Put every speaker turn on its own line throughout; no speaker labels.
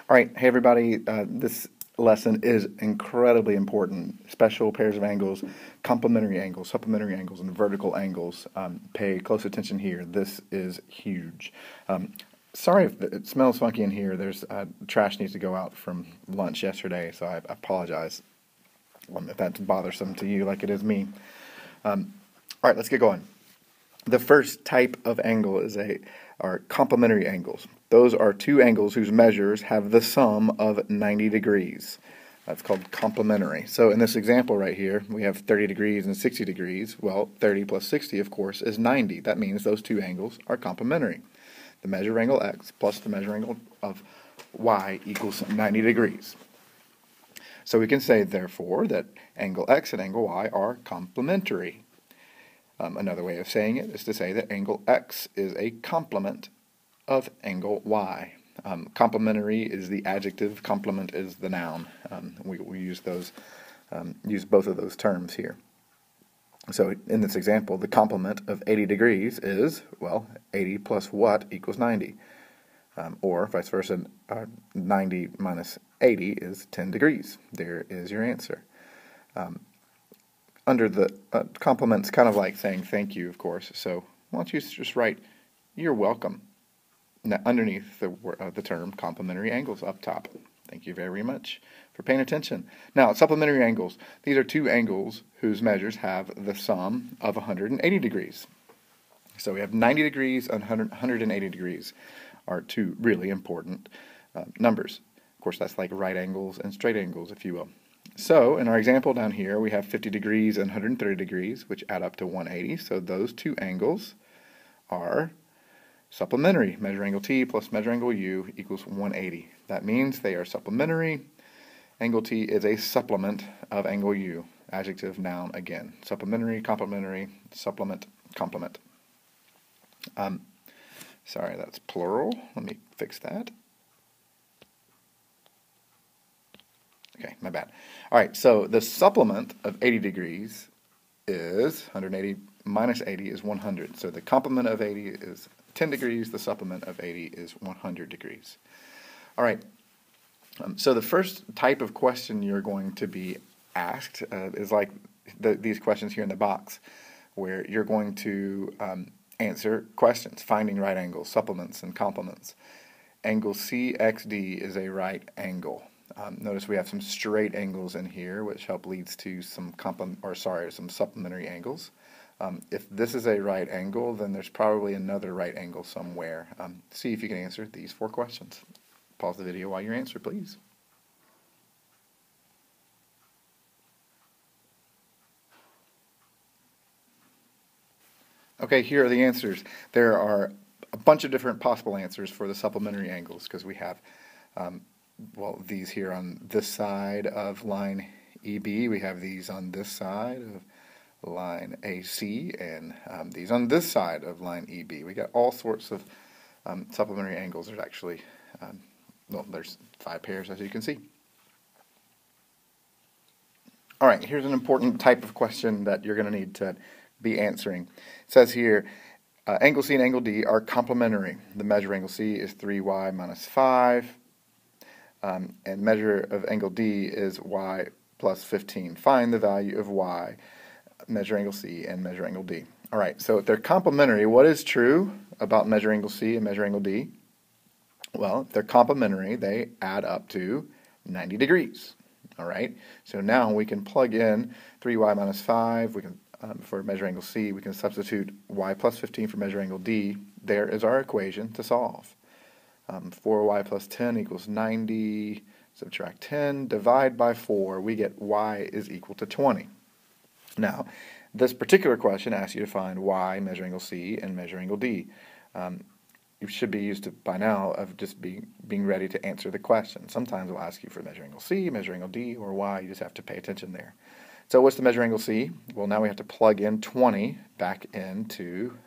All right, hey everybody. This lesson is incredibly important. Special pairs of angles, complementary angles, supplementary angles, and vertical angles. Pay close attention here. This is huge. Sorry if it smells funky in here. There's trash needs to go out from lunch yesterday, so I apologize if that's bothersome to you like it is me. All right, let's get going. The first type of angle are complementary angles. Those are two angles whose measures have the sum of 90 degrees. That's called complementary. So in this example right here, we have 30 degrees and 60 degrees. Well, 30 plus 60, of course, is 90. That means those two angles are complementary. The measure angle x plus the measure angle of y equals 90 degrees. So we can say, therefore, that angle x and angle y are complementary. Another way of saying it is to say that angle x is a complement of angle y. Complementary is the adjective, complement is the noun. We use both of those terms here. So in this example, the complement of 80 degrees is, well, 80 plus what equals 90? Or vice versa, 90 minus 80 is 10 degrees. There is your answer. Under the complement's kind of like saying thank you, of course. So why don't you just write, "You're welcome," now, underneath the term complementary angles up top. Thank you very much for paying attention. Now, supplementary angles. These are two angles whose measures have the sum of 180 degrees. So we have 90 degrees and 180 degrees are two really important numbers. Of course, that's like right angles and straight angles, if you will. So, in our example down here, we have 50 degrees and 130 degrees, which add up to 180. So those two angles are supplementary. Measure angle T plus measure angle U equals 180. That means they are supplementary. Angle T is a supplement of angle U. Adjective, noun again. Supplementary, complementary, supplement, complement. Sorry, that's plural. Let me fix that. Okay, my bad. All right, so the supplement of 80 degrees is 180 minus 80 is 100. So the complement of 80 is 10 degrees. The supplement of 80 is 100 degrees. All right, so the first type of question you're going to be asked is like these questions here in the box, where you're going to answer questions, finding right angles, supplements, and complements. Angle CXD is a right angle. Notice we have some straight angles in here, which leads to some supplementary angles. If this is a right angle, then there's probably another right angle somewhere. See if you can answer these 4 questions. Pause the video while you answer, please. Okay, here are the answers. There are a bunch of different possible answers for the supplementary angles because we have these here on this side of line EB. We have these on this side of line AC, and these on this side of line EB. We got all sorts of supplementary angles. There's actually, there's 5 pairs, as you can see. All right, here's an important type of question that you're going to need to be answering. It says here, angle C and angle D are complementary. The measure angle C is 3y minus 5. And measure of angle D is y plus 15. Find the value of y, measure angle C, and measure angle D. All right, so if they're complementary, what is true about measure angle C and measure angle D? Well, if they're complementary, they add up to 90 degrees. All right, so now we can plug in 3y minus 5. We can, for measure angle C, we can substitute y plus 15 for measure angle D. There is our equation to solve. 4y plus 10 equals 90, subtract 10, divide by 4, we get y is equal to 20. Now, this particular question asks you to find y, measure angle C, and measure angle D. You should be used to, by now, of just being ready to answer the question. Sometimes it'll ask you for measure angle C, measure angle D, or y. You just have to pay attention there. So what's the measure angle C? Well, now we have to plug in 20 back into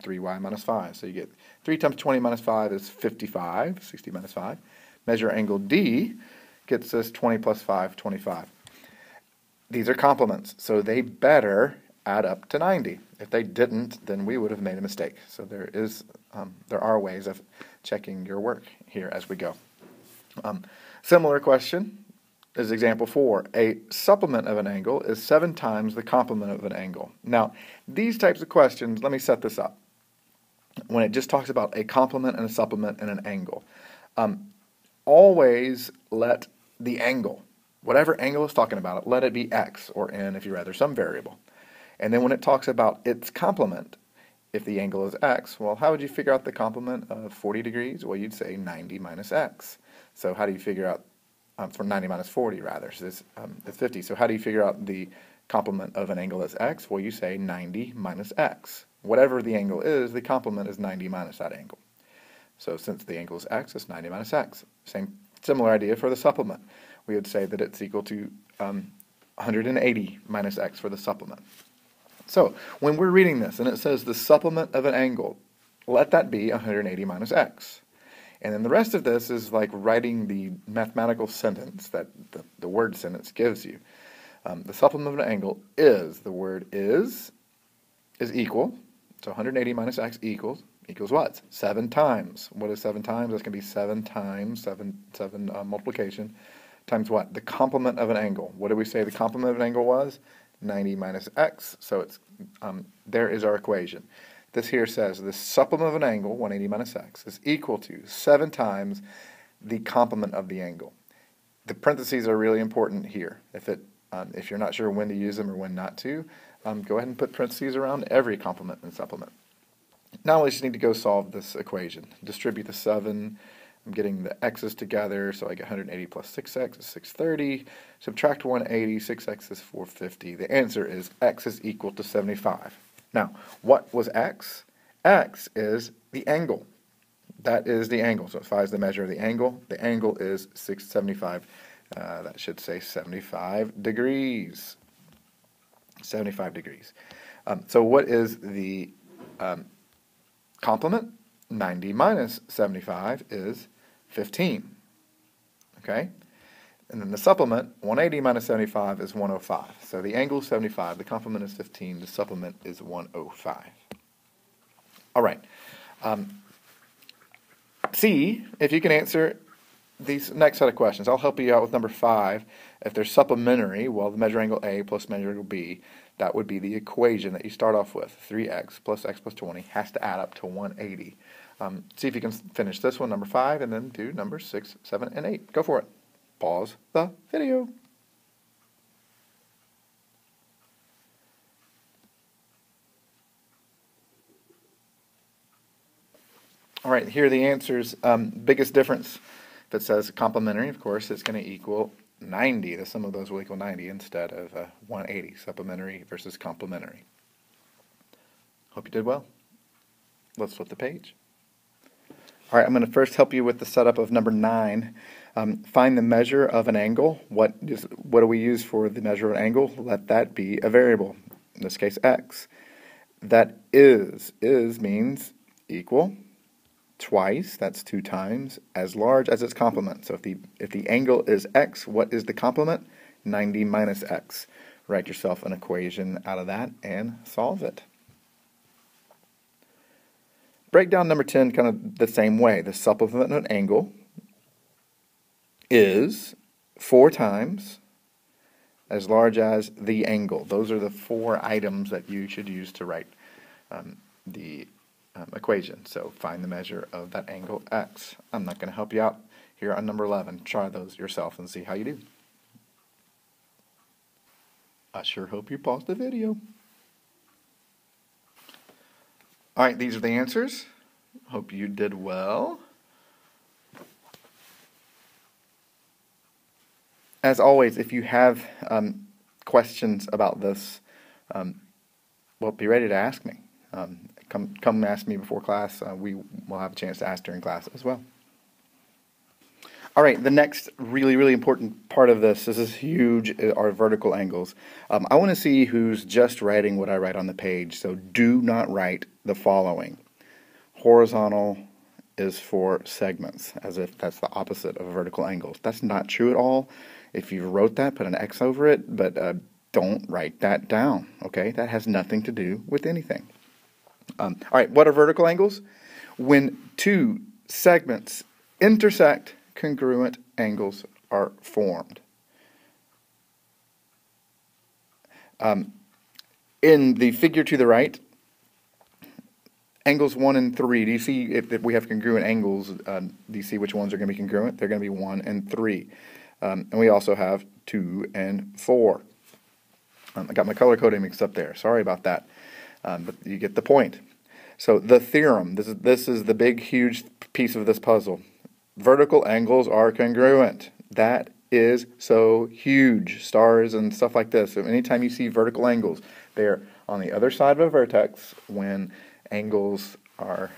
3y minus 5. So you get 3 times 20 minus 5 is 55, 60 minus 5. Measure angle D gets us 20 plus 5, 25. These are complements, so they better add up to 90. If they didn't, then we would have made a mistake. So there are ways of checking your work here as we go. Similar question is example 4. A supplement of an angle is 7 times the complement of an angle. Now, these types of questions, let me set this up. When it just talks about a complement and a supplement and an angle, always let the angle, whatever angle it's talking about, let it be x or n, if you rather, some variable. And then when it talks about its complement, if the angle is x, well, how would you figure out the complement of 40 degrees? Well, you'd say 90 minus x. So how do you figure out, for 90 minus 40 rather, so it's 50. So how do you figure out the complement of an angle that's x? Well, you say 90 minus x. Whatever the angle is, the complement is 90 minus that angle. So since the angle is x, it's 90 minus x. Similar idea for the supplement. We would say that it's equal to 180 minus x for the supplement. So when we're reading this and it says the supplement of an angle, let that be 180 minus x. And then the rest of this is like writing the mathematical sentence that the word sentence gives you. The supplement of an angle is, the word is equal. So 180 minus x equals what? 7 times. What is 7 times? That's going to be 7 times, 7 multiplication, times what? The complement of an angle. What did we say the complement of an angle was? 90 minus x. So it's there is our equation. This here says the supplement of an angle, 180 minus x, is equal to 7 times the complement of the angle. The parentheses are really important here. If you're not sure when to use them or when not to, go ahead and put parentheses around every complement and supplement. Now we just need to go solve this equation. Distribute the 7. I'm getting the x's together, so I get 180 plus 6x is 630. Subtract 180, 6x is 450. The answer is x is equal to 75. Now, what was x? X is the angle. That is the angle. So phi is the measure of the angle. The angle is 675. That should say 75 degrees. 75 degrees. So what is the complement? 90 minus 75 is 15. Okay? And then the supplement, 180 minus 75 is 105. So the angle is 75, the complement is 15, the supplement is 105. All right. See if you can answer these next set of questions. I'll help you out with number 5. If they're supplementary, well, the measure angle A plus measure angle B, that would be the equation that you start off with. 3x plus x plus 20 has to add up to 180. See if you can finish this one, number 5, and then do numbers 6, 7, and 8. Go for it. Pause the video. All right, here are the answers. Biggest difference, if it says complementary, of course, it's going to equal 90. The sum of those will equal 90 instead of 180. Supplementary versus complementary. Hope you did well. Let's flip the page. All right, I'm going to first help you with the setup of number 9. Find the measure of an angle. What do we use for the measure of an angle? Let that be a variable, in this case x. That is means equal, twice, that's 2 times, as large as its complement. So if the angle is x, what is the complement? 90 minus x. Write yourself an equation out of that and solve it. Break down number 10 kind of the same way. The supplement of an angle is 4 times as large as the angle. Those are the 4 items that you should use to write the equation. So find the measure of that angle x. I'm not going to help you out here on number 11. Try those yourself and see how you do. I sure hope you paused the video. All right, these are the answers. Hope you did well. As always, if you have questions about this, well, be ready to ask me. Come ask me before class. We will have a chance to ask during class as well. All right, the next really, really important part of this is huge, are vertical angles. I want to see who's just writing what I write on the page, so do not write the following. Horizontal is for segments, as if that's the opposite of vertical angles. That's not true at all. If you wrote that, put an X over it, but don't write that down, okay? That has nothing to do with anything. All right, what are vertical angles? When 2 segments intersect congruent angles are formed. In the figure to the right, angles 1 and 3, do you see if we have congruent angles, do you see which ones are going to be congruent? They're going to be 1 and 3. And we also have 2 and 4. I got my color coding mixed up there. Sorry about that. But you get the point. So the theorem, this is the big, huge piece of this puzzle. Vertical angles are congruent. That is so huge. Stars and stuff like this. So anytime you see vertical angles, they're on the other side of a vertex when angles are,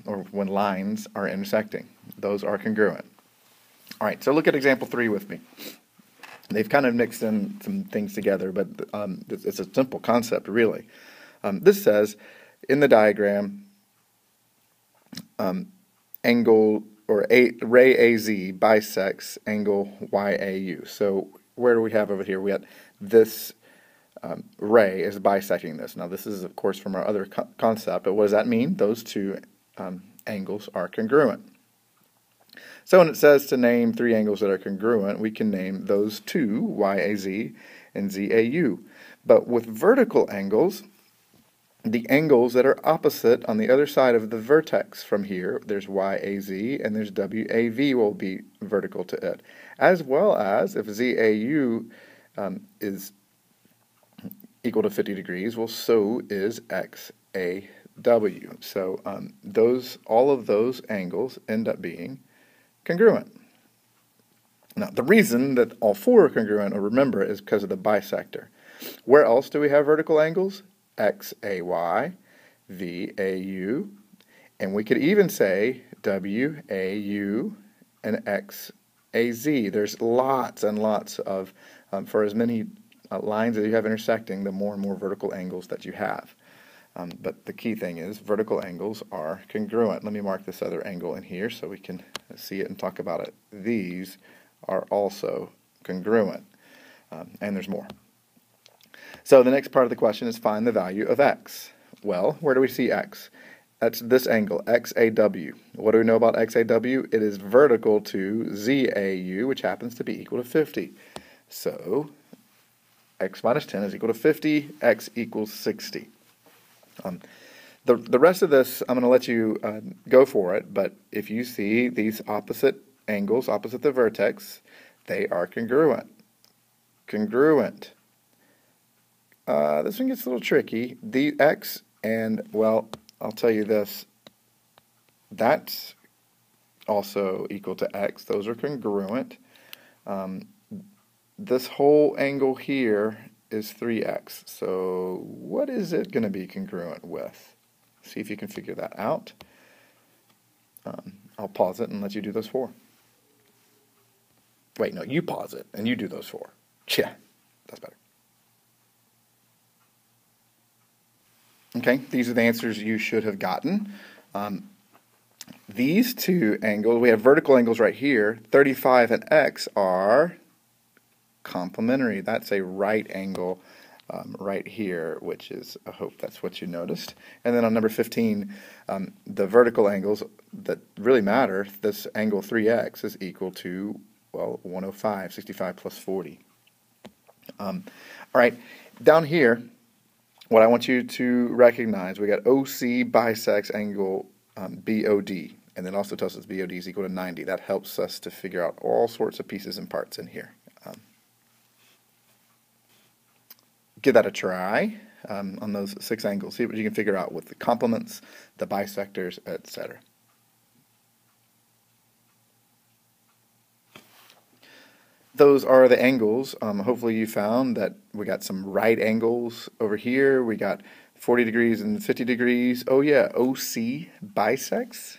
or when lines are intersecting. Those are congruent. All right, so look at example 3 with me. They've kind of mixed in some things together, but it's a simple concept, really. This says, in the diagram, angle, or ray AZ bisects angle YAU. So where do we have over here? We got this ray is bisecting this. Now this is, of course, from our other concept, but what does that mean? Those two angles are congruent. So when it says to name 3 angles that are congruent, we can name those 2, YAZ and ZAU. But with vertical angles, the angles that are opposite on the other side of the vertex from here, there's YAZ and there's WAV will be vertical to it. As well as if ZAU is equal to 50 degrees, well, so is XAW. So all of those angles end up being congruent. Now, the reason that all 4 are congruent, remember, is because of the bisector. Where else do we have vertical angles? XAY, VAU, and we could even say WAU and XAZ. There's lots and lots of, for as many lines that you have intersecting, the more and more vertical angles that you have. But the key thing is vertical angles are congruent. Let me mark this other angle in here so we can see it and talk about it. These are also congruent, and there's more. So the next part of the question is find the value of x. Well, where do we see x? That's this angle, XAW. What do we know about XAW? It is vertical to ZAU, which happens to be equal to 50. So x minus 10 is equal to 50, x equals 60. The rest of this, I'm going to let you go for it, but if you see these opposite angles, opposite the vertex, they are congruent. Congruent. This one gets a little tricky. The x and, well, I'll tell you this, that's also equal to x. Those are congruent. This whole angle here is 3x. So what is it going to be congruent with? See if you can figure that out. I'll pause it and let you do those 4. Wait, no, you pause it and you do those 4. Yeah, that's better. Okay, these are the answers you should have gotten. These 2 angles, we have vertical angles right here. 35 and x are complementary. That's a right angle right here, which is, I hope that's what you noticed. And then on number 15, the vertical angles that really matter, this angle 3x is equal to, well, 105, 65 plus 40. All right, down here, what I want you to recognize, we got OC bisects angle BOD, and then also tells us BOD is equal to 90. That helps us to figure out all sorts of pieces and parts in here. Give that a try on those 6 angles. See what you can figure out with the complements, the bisectors, etc. Those are the angles. Hopefully you found that we got some right angles over here. We got 40 degrees and 50 degrees. Oh yeah, OC bisects.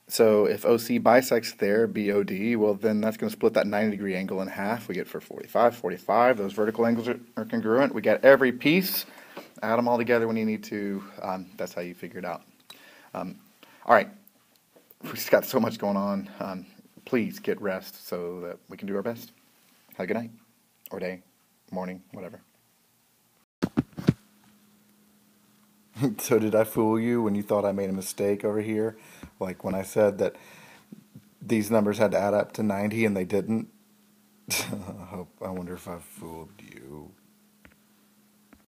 So if OC bisects there, BOD, well then that's going to split that 90-degree angle in half. We get for 45, 45. Those vertical angles are congruent. We got every piece. Add them all together when you need to. That's how you figure it out. All right. We've just got so much going on. Please get rest so that we can do our best. Have a good night, or day, morning, whatever. So did I fool you when you thought I made a mistake over here? Like when I said that these numbers had to add up to 90 and they didn't. I wonder if I fooled you.